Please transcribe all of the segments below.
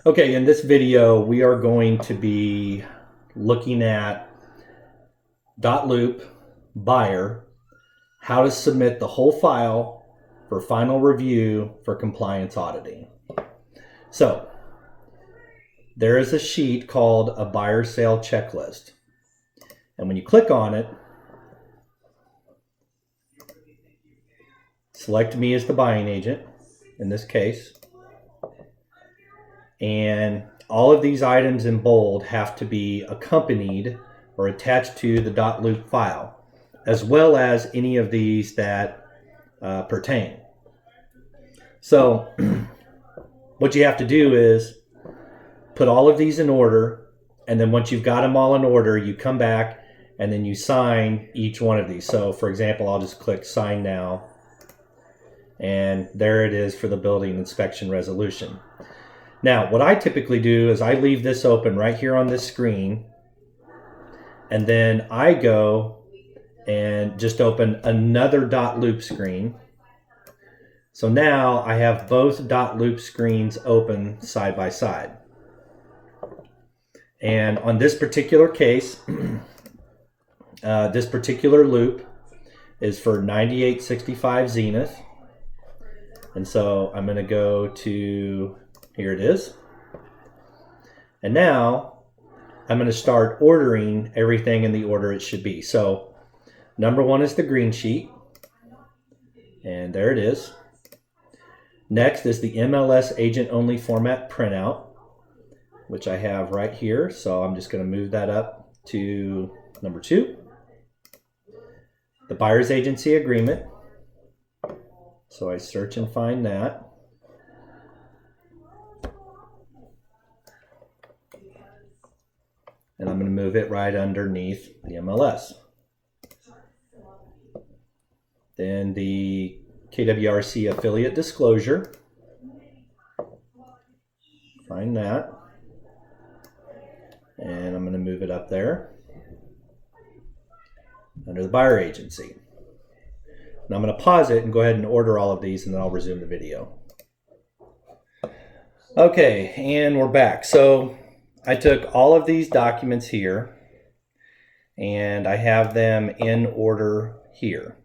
Okay, in this video, we are going to be looking at DotLoop buyer, how to submit the whole file for final review for compliance auditing. So there is a sheet called a buyer sale checklist. And when you click on it, select me as the buying agent in this case. And all of these items in bold have to be accompanied or attached to the DotLoop file, as well as any of these that pertain. So what you have to do is put all of these in order, and then once you've got them all in order, you come back and then you sign each one of these. So for example, I'll just click sign now, and there it is for the building inspection resolution. Now, what I typically do is I leave this open right here on this screen, and then I go and just open another DotLoop screen. So now I have both DotLoop screens open side by side. And on this particular case, this particular loop is for 9865 Zenith. And so I'm going to go to, here it is. And now I'm going to start ordering everything in the order it should be. So number one is the green sheet. And there it is. Next is the MLS agent only format printout, which I have right here. So I'm just going to move that up to number 2. The buyer's agency agreement. So I search and find that. And I'm going to move it right underneath the MLS. Then the KWRC affiliate disclosure. Find that. And I'm going to move it up there under the buyer agency. Now I'm going to pause it and go ahead and order all of these, and then I'll resume the video. Okay, and we're back. So I took all of these documents here and I have them in order here.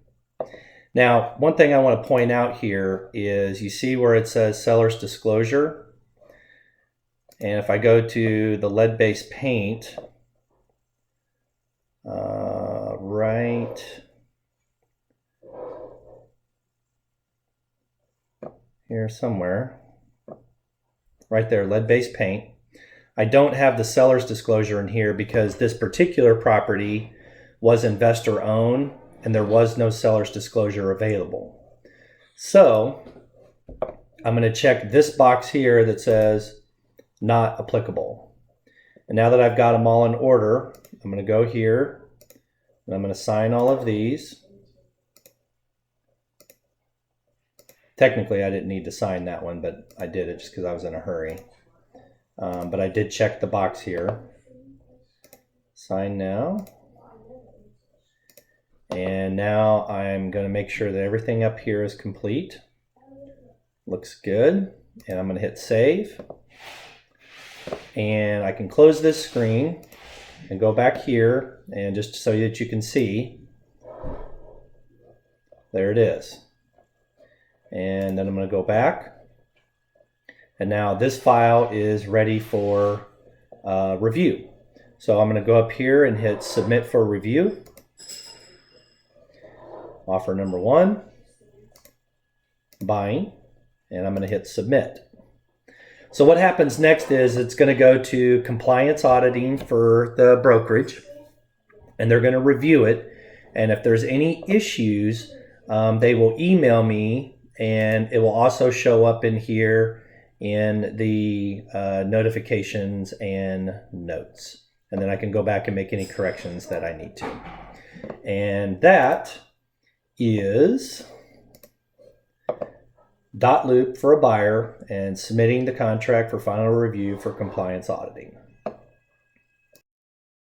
Now, one thing I want to point out here is you see where it says seller's disclosure. And if I go to the lead-based paint, right here somewhere, right there, lead-based paint. I don't have the seller's disclosure in here because this particular property was investor owned and there was no seller's disclosure available. So I'm going to check this box here that says not applicable. And now that I've got them all in order, I'm going to go here and I'm going to sign all of these. Technically, I didn't need to sign that one, but I did it just because I was in a hurry. But I did check the box here. Sign now. And now I'm going to make sure that everything up here is complete. Looks good. And I'm going to hit save. And I can close this screen and go back here, and just so that you can see, there it is. And then I'm going to go back. And now this file is ready for review. So I'm going to go up here and hit submit for review. Offer number 1, buying, and I'm going to hit submit. So what happens next is it's going to go to compliance auditing for the brokerage, and they're going to review it. And if there's any issues, they will email me, and it will also show up in here in the notifications and notes. And then I can go back and make any corrections that I need to. And that is DotLoop for a buyer and submitting the contract for final review for compliance auditing.